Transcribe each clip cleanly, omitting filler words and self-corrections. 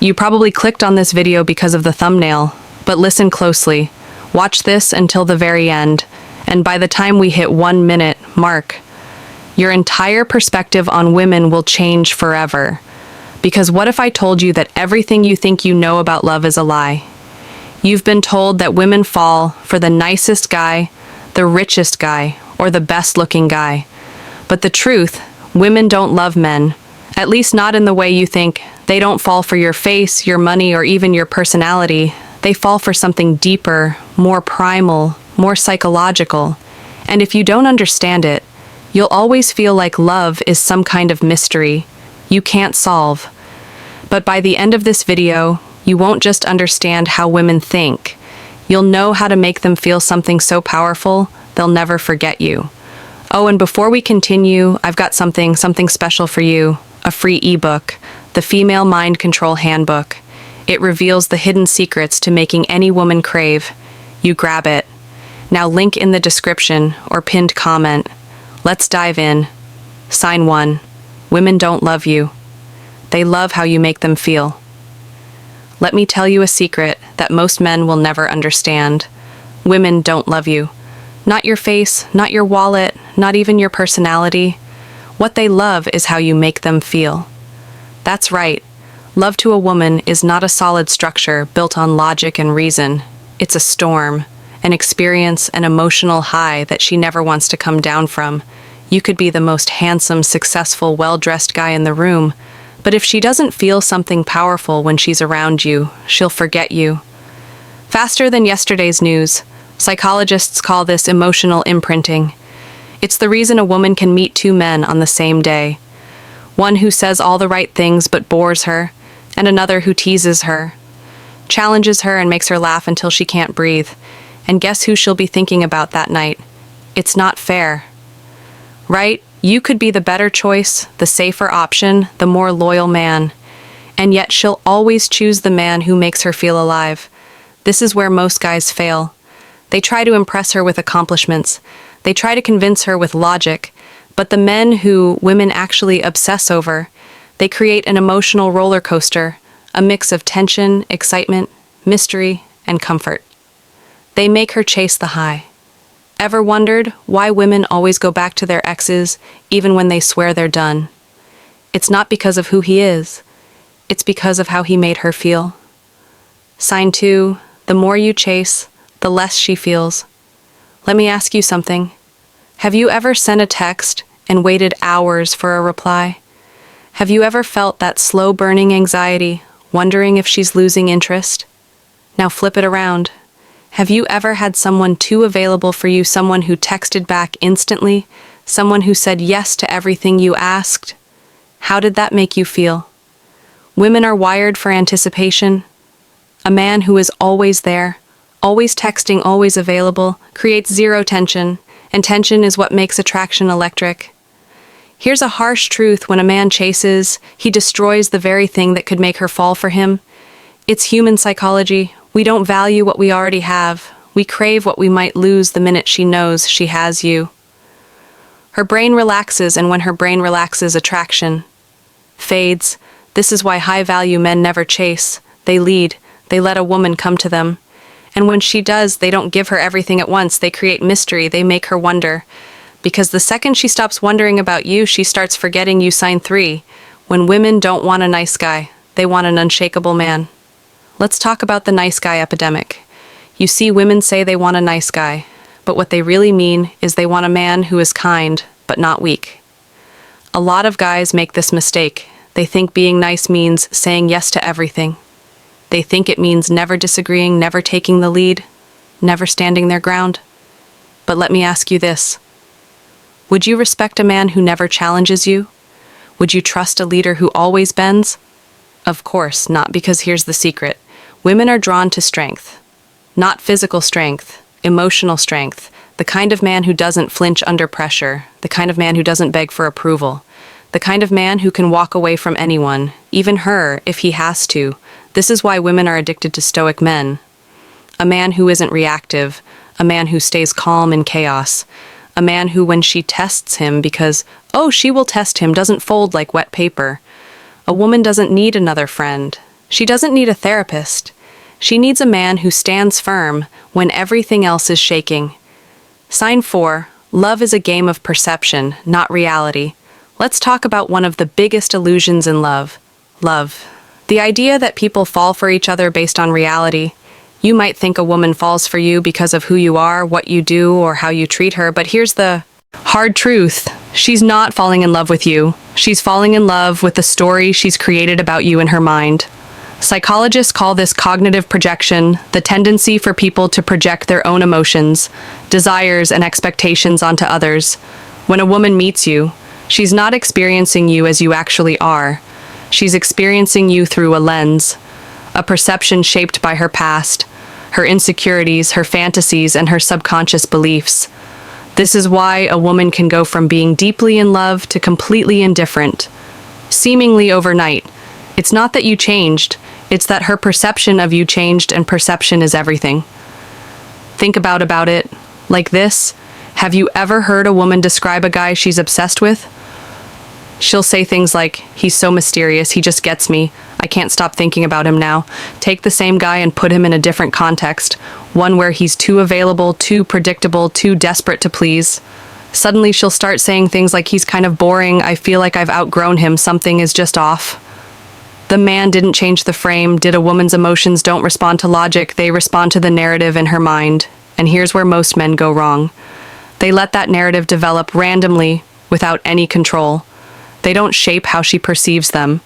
You probably clicked on this video because of the thumbnail, but listen closely. Watch this until the very end, and by the time we hit 1 minute mark, your entire perspective on women will change forever. Because what if I told you that everything you think you know about love is a lie? You've been told that women fall for the nicest guy, the richest guy, or the best-looking guy. But the truth, women don't love men, at least not in the way you think. They don't fall for your face, your money, or even your personality. They fall for something deeper, more primal, more psychological. And if you don't understand it, you'll always feel like love is some kind of mystery you can't solve. But by the end of this video, you won't just understand how women think. You'll know how to make them feel something so powerful, they'll never forget you. Oh, and before we continue, I've got something special for you, a free ebook, the Female Mind Control Handbook. It reveals the hidden secrets to making any woman crave. You grab it. Now link in the description or pinned comment. Let's dive in. Sign 1. Women don't love you. They love how you make them feel. Let me tell you a secret that most men will never understand. Women don't love you. Not your face, not your wallet, not even your personality. What they love is how you make them feel. That's right. Love to a woman is not a solid structure built on logic and reason. It's a storm, an experience, an emotional high that she never wants to come down from. You could be the most handsome, successful, well-dressed guy in the room, but if she doesn't feel something powerful when she's around you, she'll forget you. Faster than yesterday's news, psychologists call this emotional imprinting. It's the reason a woman can meet 2 men on the same day. One who says all the right things but bores her, and another who teases her, challenges her and makes her laugh until she can't breathe. And guess who she'll be thinking about that night? It's not fair. Right? You could be the better choice, the safer option, the more loyal man. And yet she'll always choose the man who makes her feel alive. This is where most guys fail. They try to impress her with accomplishments. They try to convince her with logic. But the men who women actually obsess over, they create an emotional roller coaster, a mix of tension, excitement, mystery, and comfort. They make her chase the high. Ever wondered why women always go back to their exes even when they swear they're done? It's not because of who he is. It's because of how he made her feel. Sign 2, the more you chase, the less she feels. Let me ask you something. Have you ever sent a text and waited hours for a reply? Have you ever felt that slow burning anxiety, wondering if she's losing interest? Now flip it around. Have you ever had someone too available for you, someone who texted back instantly, someone who said yes to everything you asked? How did that make you feel? Women are wired for anticipation. A man who is always there, always texting, always available, creates zero tension, and tension is what makes attraction electric. Here's a harsh truth: when a man chases, he destroys the very thing that could make her fall for him. It's human psychology. We don't value what we already have. We crave what we might lose the minute she knows she has you. Her brain relaxes, and when her brain relaxes, attraction fades. This is why high-value men never chase. They lead. They let a woman come to them. And when she does, they don't give her everything at once. They create mystery. They make her wonder. Because the second she stops wondering about you, she starts forgetting you. Sign 3. When women don't want a nice guy, they want an unshakable man. Let's talk about the nice guy epidemic. You see, women say they want a nice guy, but what they really mean is they want a man who is kind, but not weak. A lot of guys make this mistake. They think being nice means saying yes to everything. They think it means never disagreeing, never taking the lead, never standing their ground. But let me ask you this. Would you respect a man who never challenges you? Would you trust a leader who always bends? Of course not, because here's the secret. Women are drawn to strength. Not physical strength, emotional strength. The kind of man who doesn't flinch under pressure. The kind of man who doesn't beg for approval. The kind of man who can walk away from anyone, even her, if he has to. This is why women are addicted to stoic men. A man who isn't reactive. A man who stays calm in chaos. A man who, when she tests him because, she will test him, doesn't fold like wet paper. A woman doesn't need another friend. She doesn't need a therapist. She needs a man who stands firm when everything else is shaking. Sign 4. Love is a game of perception, not reality. Let's talk about one of the biggest illusions in love. Love. The idea that people fall for each other based on reality. You might think a woman falls for you because of who you are, what you do, or how you treat her, but here's the hard truth. She's not falling in love with you. She's falling in love with the story she's created about you in her mind. Psychologists call this cognitive projection, the tendency for people to project their own emotions, desires, and expectations onto others. When a woman meets you, she's not experiencing you as you actually are. She's experiencing you through a lens, a perception shaped by her past, her insecurities, her fantasies, and her subconscious beliefs. This is why a woman can go from being deeply in love to completely indifferent, seemingly overnight. It's not that you changed, it's that her perception of you changed, and perception is everything. Think about it like this. Have you ever heard a woman describe a guy she's obsessed with? She'll say things like, "He's so mysterious, he just gets me. I can't stop thinking about him now." Take the same guy and put him in a different context, one where he's too available, too predictable, too desperate to please. Suddenly she'll start saying things like, "He's kind of boring, I feel like I've outgrown him, something is just off." The man didn't change the frame. Did a woman's emotions don't respond to logic, they respond to the narrative in her mind. And here's where most men go wrong. They let that narrative develop randomly, without any control. They don't shape how she perceives them.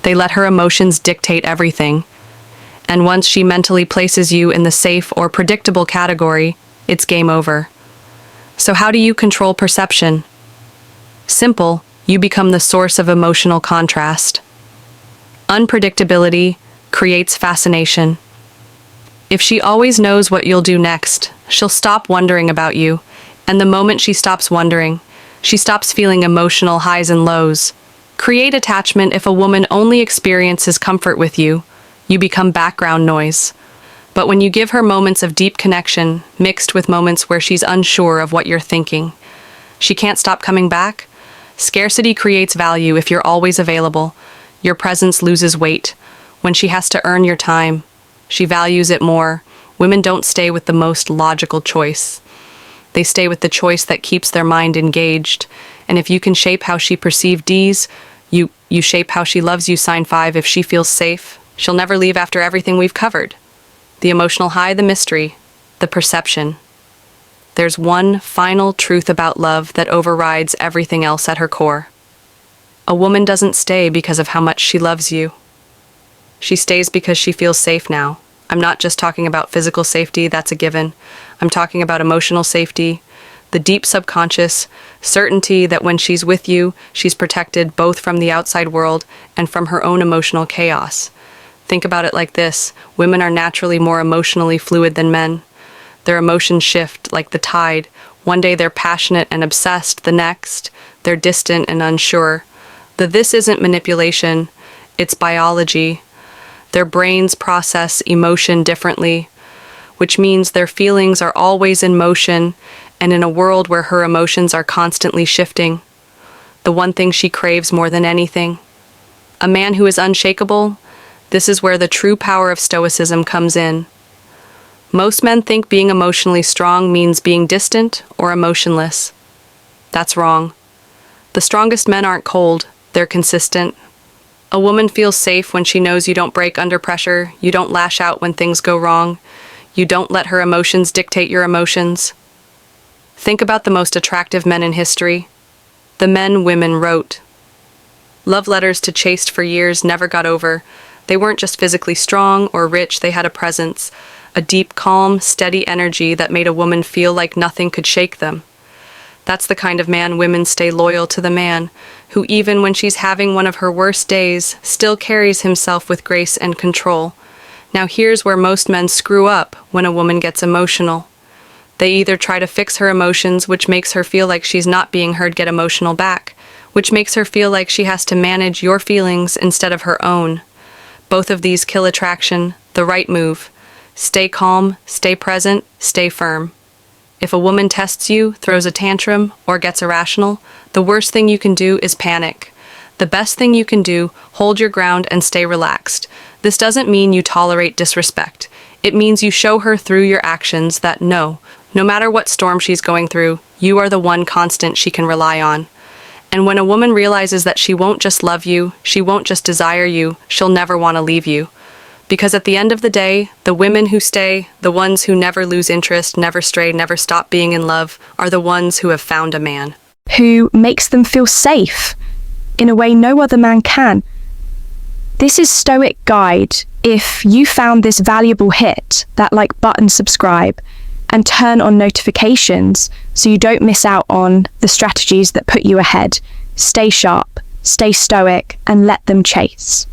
They let her emotions dictate everything. And once she mentally places you in the safe or predictable category, it's game over. So how do you control perception? Simple, you become the source of emotional contrast. Unpredictability creates fascination. If she always knows what you'll do next, she'll stop wondering about you. And the moment she stops wondering, she stops feeling emotional highs and lows. Create attachment. If a woman only experiences comfort with you, you become background noise. But when you give her moments of deep connection, mixed with moments where she's unsure of what you're thinking, she can't stop coming back. Scarcity creates value. If you're always available, your presence loses weight. When she has to earn your time, she values it more. Women don't stay with the most logical choice. They stay with the choice that keeps their mind engaged. And if you can shape how she perceives these, you shape how she loves you. Sign 5. If she feels safe, she'll never leave after everything we've covered. The emotional high, the mystery, the perception. There's one final truth about love that overrides everything else at her core. A woman doesn't stay because of how much she loves you. She stays because she feels safe now. I'm not just talking about physical safety, that's a given. I'm talking about emotional safety, the deep subconscious certainty that when she's with you, she's protected both from the outside world and from her own emotional chaos. Think about it like this. Women are naturally more emotionally fluid than men. Their emotions shift like the tide. One day they're passionate and obsessed, the next, they're distant and unsure. This isn't manipulation, it's biology. Their brains process emotion differently, which means their feelings are always in motion, and in a world where her emotions are constantly shifting, the one thing she craves more than anything. A man who is unshakable, this is where the true power of Stoicism comes in. Most men think being emotionally strong means being distant or emotionless. That's wrong. The strongest men aren't cold, they're consistent. A woman feels safe when she knows you don't break under pressure, you don't lash out when things go wrong, you don't let her emotions dictate your emotions. Think about the most attractive men in history. The men women wrote. Love letters to chaste for years, never got over. They weren't just physically strong or rich, they had a presence, a deep, calm, steady energy that made a woman feel like nothing could shake them. That's the kind of man women stay loyal to, the man who, even when she's having one of her worst days, still carries himself with grace and control. Now here's where most men screw up when a woman gets emotional. They either try to fix her emotions, which makes her feel like she's not being heard, get emotional back, which makes her feel like she has to manage your feelings instead of her own. Both of these kill attraction. The right move: stay calm, stay present, stay firm. If a woman tests you, throws a tantrum, or gets irrational, the worst thing you can do is panic. The best thing you can do, hold your ground and stay relaxed. This doesn't mean you tolerate disrespect. It means you show her through your actions that no matter what storm she's going through, you are the one constant she can rely on. And when a woman realizes that she won't just love you, she won't just desire you, she'll never want to leave you. Because at the end of the day, the women who stay, the ones who never lose interest, never stray, never stop being in love, are the ones who have found a man who makes them feel safe in a way no other man can. This is Stoic Guide. If you found this valuable, hit that like button, subscribe, and turn on notifications so you don't miss out on the strategies that put you ahead. Stay sharp, stay stoic, and let them chase.